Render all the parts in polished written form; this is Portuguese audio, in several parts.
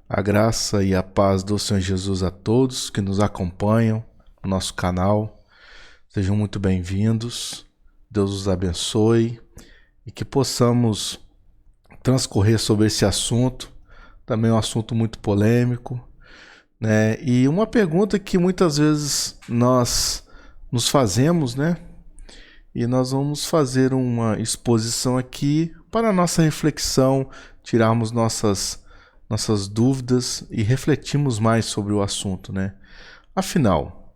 A graça e a paz do Senhor Jesus a todos que nos acompanham no nosso canal. Sejam muito bem-vindos. Deus os abençoe e que possamos transcorrer sobre esse assunto. Também é um assunto muito polêmico, né? E uma pergunta que muitas vezes nós nos fazemos, né? E nós vamos fazer uma exposição aqui para a nossa reflexão, tirarmos nossas dúvidas e refletirmos mais sobre o assunto, né? Afinal,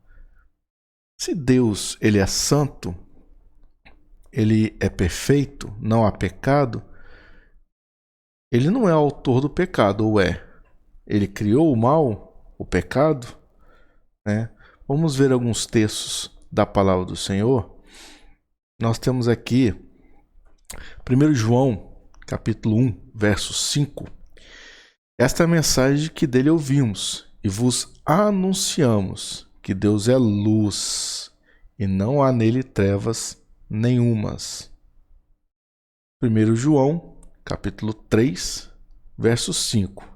se Deus ele é santo, ele é perfeito, não há pecado, ele não é autor do pecado, ou é? Ele criou o mal, o pecado, né? Vamos ver alguns textos da palavra do Senhor. Nós temos aqui 1 João, capítulo 1, verso 5. Esta é a mensagem que dele ouvimos e vos anunciamos, que Deus é luz e não há nele trevas nenhumas. 1 João, capítulo 3, verso 5.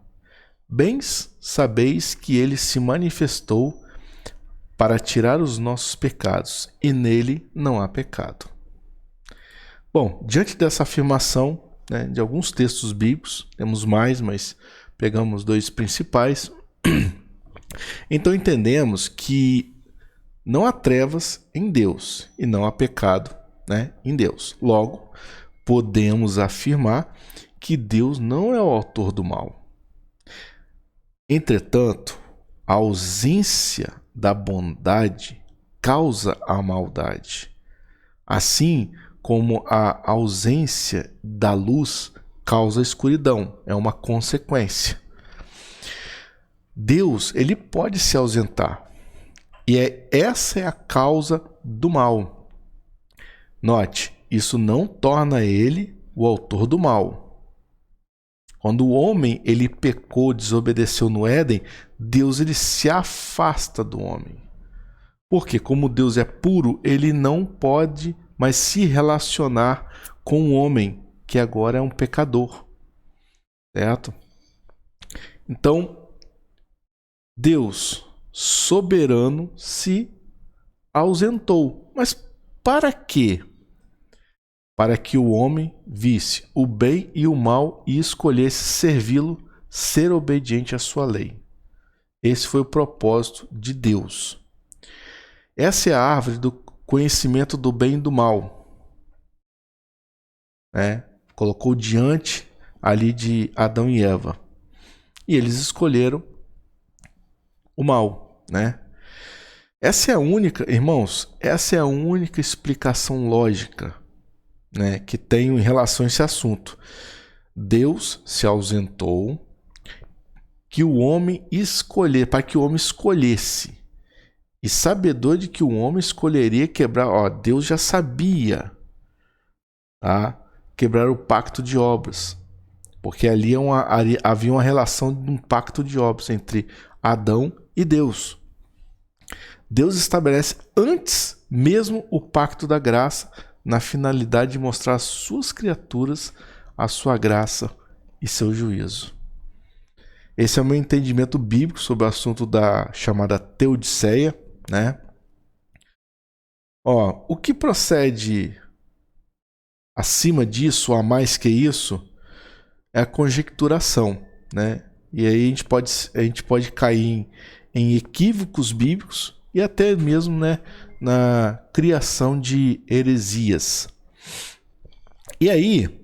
Bem sabeis que ele se manifestou para tirar os nossos pecados, e nele não há pecado. Bom, diante dessa afirmação, né, de alguns textos bíblicos, temos mais, mas pegamos dois principais. Então entendemos que não há trevas em Deus e não há pecado, né, em Deus. Logo, podemos afirmar que Deus não é o autor do mal. Entretanto, a ausência da bondade causa a maldade, assim como a ausência da luz causa a escuridão. É uma consequência. Deus, ele pode se ausentar. E essa é a causa do mal. Note, isso não torna ele o autor do mal. Quando o homem ele pecou, desobedeceu no Éden, Deus ele se afasta do homem. Porque como Deus é puro, ele não pode mais se relacionar com o homem, que agora é um pecador. Certo? Então, Deus, soberano, se ausentou. Mas para quê? Para que o homem visse o bem e o mal e escolhesse servi-lo, ser obediente à sua lei. Esse foi o propósito de Deus. Essa é a árvore do conhecimento do bem e do mal. Né? Colocou diante ali de Adão e Eva. E eles escolheram o mal, né? Essa é a única, irmãos, essa é a única explicação lógica, né, que tenho em relação a esse assunto. Deus se ausentou que o homem para que o homem escolhesse. E sabedor de que o homem escolheria quebrar, Deus já sabia, tá? Quebrar o pacto de obras. Porque ali havia uma relação de um pacto de obras entre Adão e Deus. Deus estabelece antes mesmo o pacto da graça, na finalidade de mostrar às suas criaturas a sua graça e seu juízo. Esse é o meu entendimento bíblico sobre o assunto da chamada teodiceia, né? O que procede acima disso, ou a mais que isso, é a conjecturação, né? E aí a gente pode cair em equívocos bíblicos e até mesmo, né, na criação de heresias. E aí,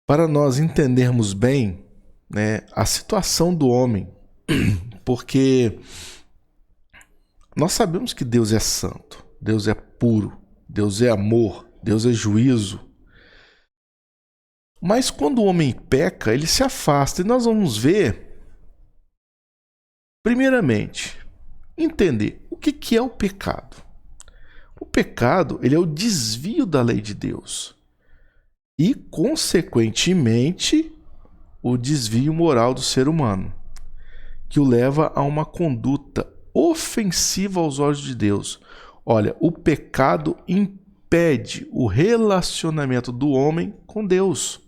para nós entendermos bem, né, a situação do homem, porque nós sabemos que Deus é santo, Deus é puro, Deus é amor, Deus é juízo. Mas quando o homem peca, ele se afasta. E nós vamos ver, primeiramente, entender o que é o pecado. O pecado, ele é o desvio da lei de Deus. E, consequentemente, o desvio moral do ser humano, que o leva a uma conduta ofensiva aos olhos de Deus. Olha, o pecado impede o relacionamento do homem com Deus.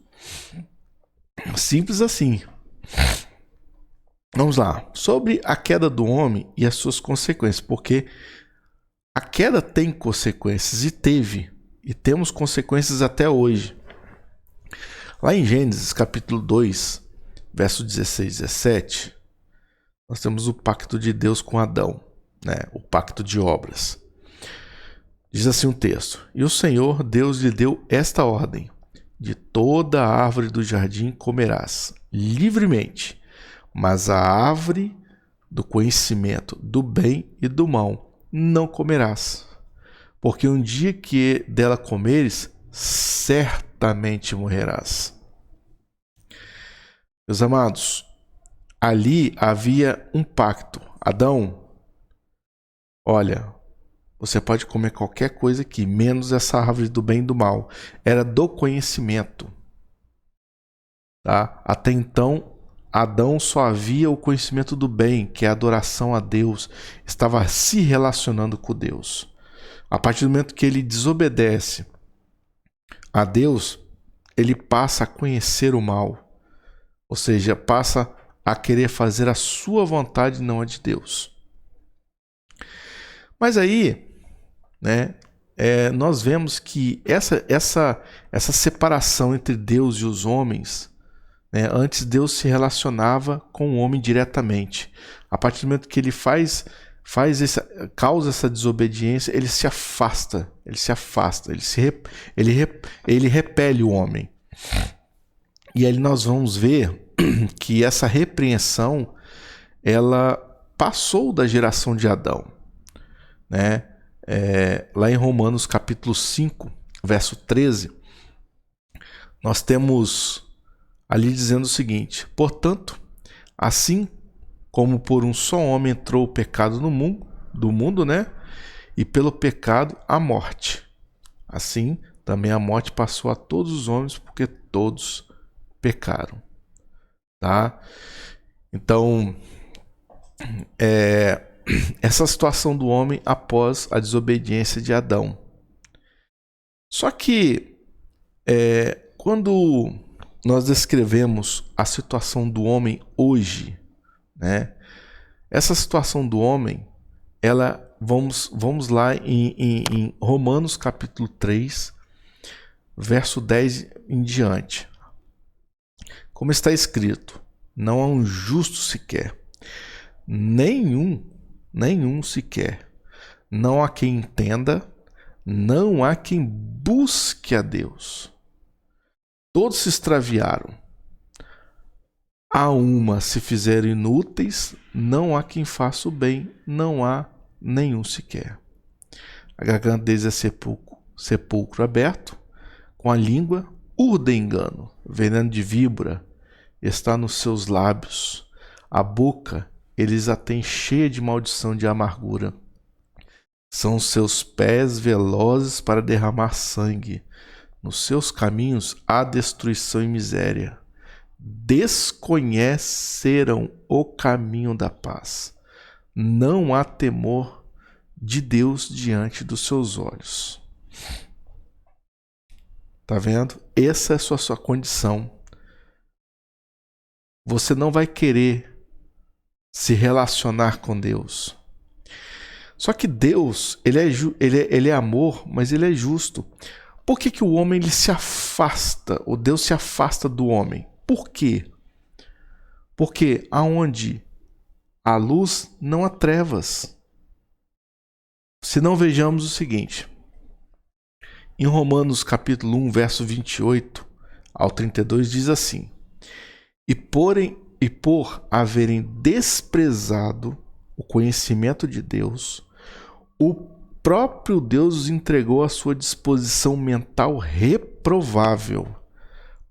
Simples assim. Vamos lá. Sobre a queda do homem e as suas consequências, porque a queda tem consequências e teve, e temos consequências até hoje. Lá em Gênesis capítulo 2, verso 16 e 17, nós temos o pacto de Deus com Adão, né? O pacto de obras. Diz assim o texto: E o Senhor Deus lhe deu esta ordem: de toda a árvore do jardim comerás livremente, mas a árvore do conhecimento do bem e do mal não comerás, porque um dia que dela comeres, certamente morrerás. Meus amados, ali havia um pacto. Adão, olha, você pode comer qualquer coisa aqui, menos essa árvore do bem e do mal. Era do conhecimento. Tá? Até então, Adão só havia o conhecimento do bem, que é a adoração a Deus. Estava se relacionando com Deus. A partir do momento que ele desobedece a Deus, ele passa a conhecer o mal. Ou seja, passa a querer fazer a sua vontade, não a de Deus. Mas aí, né, nós vemos que essa separação entre Deus e os homens, né, antes Deus se relacionava com o homem diretamente. A partir do momento que ele causa essa desobediência, ele se afasta, ele repele o homem. E aí nós vamos ver que essa repreensão, ela passou da geração de Adão, né? Lá em Romanos capítulo 5, verso 13, nós temos ali dizendo o seguinte: portanto, assim como por um só homem entrou o pecado no mundo, né? E pelo pecado a morte. Assim, também a morte passou a todos os homens, porque todos pecaram. Tá? Então, essa situação do homem após a desobediência de Adão. Só que, quando nós descrevemos a situação do homem hoje, né? Essa situação do homem, vamos lá em Romanos capítulo 3, verso 10 em diante. Como está escrito: não há um justo sequer, nenhum sequer. Não há quem entenda, não há quem busque a Deus. Todos se extraviaram. A uma se fizeram inúteis, não há quem faça o bem, não há nenhum sequer. A garganta deles é sepulcro aberto, com a língua urdem engano, veneno de víbora está nos seus lábios, a boca eles a têm cheia de maldição de amargura. São seus pés velozes para derramar sangue, nos seus caminhos há destruição e miséria. Desconheceram o caminho da paz. Não há temor de Deus diante dos seus olhos. Tá vendo? Essa é a sua condição. Você não vai querer se relacionar com Deus. Só que Deus, ele é amor, mas ele é justo. Por que o homem ele se afasta? O Deus se afasta do homem. Por quê? Porque aonde há luz, não há trevas. Se não, vejamos o seguinte. Em Romanos capítulo 1, verso 28 ao 32, diz assim: E por haverem desprezado o conhecimento de Deus, o próprio Deus os entregou à sua disposição mental reprovável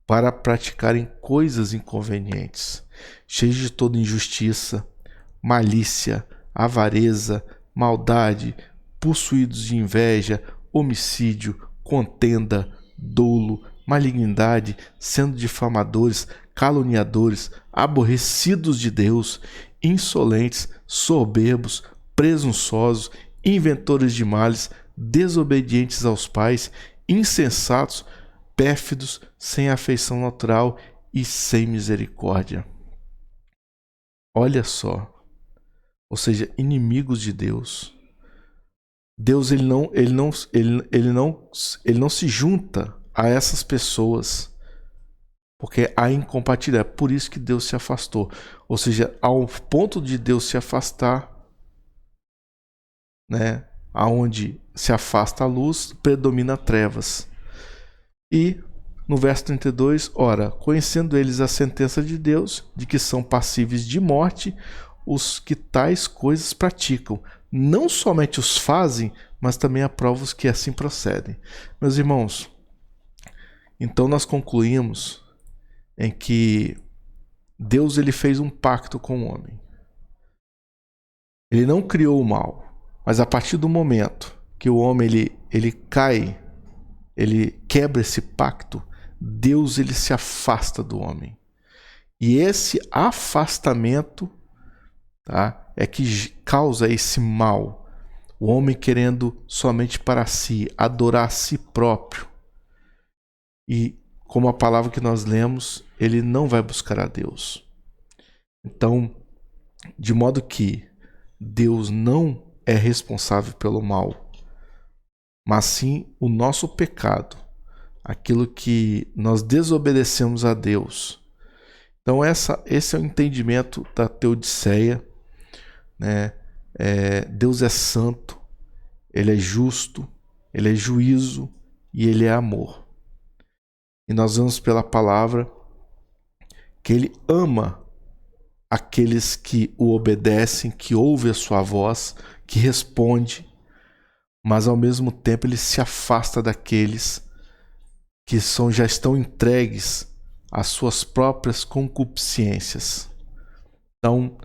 para praticarem coisas inconvenientes, cheios de toda injustiça, malícia, avareza, maldade, possuídos de inveja, homicídio, contenda, dolo, malignidade, sendo difamadores, caluniadores, aborrecidos de Deus, insolentes, soberbos, presunçosos, inventores de males, desobedientes aos pais, insensatos, pérfidos, sem afeição natural e sem misericórdia. Olha só. Ou seja, inimigos de Deus. Deus ele não se junta a essas pessoas, porque há incompatibilidade. É por isso que Deus se afastou. Ou seja, ao ponto de Deus se afastar, né, aonde se afasta a luz, predomina trevas. E no verso 32, ora, conhecendo eles a sentença de Deus, de que são passíveis de morte os que tais coisas praticam. Não somente os fazem, mas também aprovam os que assim procedem. Meus irmãos, então nós concluímos em que Deus ele fez um pacto com o homem. Ele não criou o mal, mas a partir do momento que o homem ele cai, ele quebra esse pacto, Deus ele se afasta do homem. E esse afastamento, tá, é que causa esse mal. O homem querendo somente para si, adorar a si próprio. E como a palavra que nós lemos, ele não vai buscar a Deus. Então, de modo que Deus não é responsável pelo mal, mas sim o nosso pecado, aquilo que nós desobedecemos a Deus. Então esse é o entendimento da Teodiceia, né? Deus é santo, Ele é justo, Ele é juízo e Ele é amor. E nós vemos pela palavra que Ele ama aqueles que o obedecem, que ouvem a sua voz, que responde, mas ao mesmo tempo Ele se afasta daqueles que já estão entregues às suas próprias concupiscências. Então,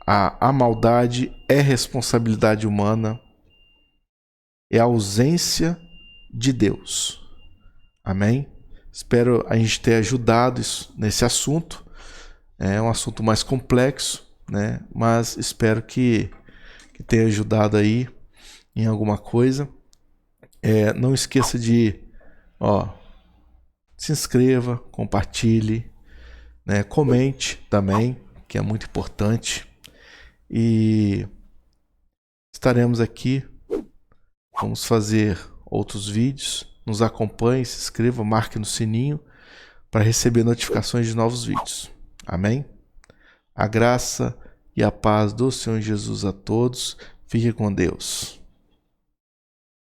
a maldade é responsabilidade humana, é a ausência de Deus. Amém? Espero a gente ter ajudado nesse assunto. É um assunto mais complexo, né? Mas espero que tenha ajudado aí em alguma coisa. Não esqueça de se inscreva, compartilhe, né? Comente também, que é muito importante. E estaremos aqui. Vamos fazer outros vídeos. Nos acompanhe, se inscreva, marque no sininho para receber notificações de novos vídeos. Amém? A graça e a paz do Senhor Jesus a todos. Fique com Deus.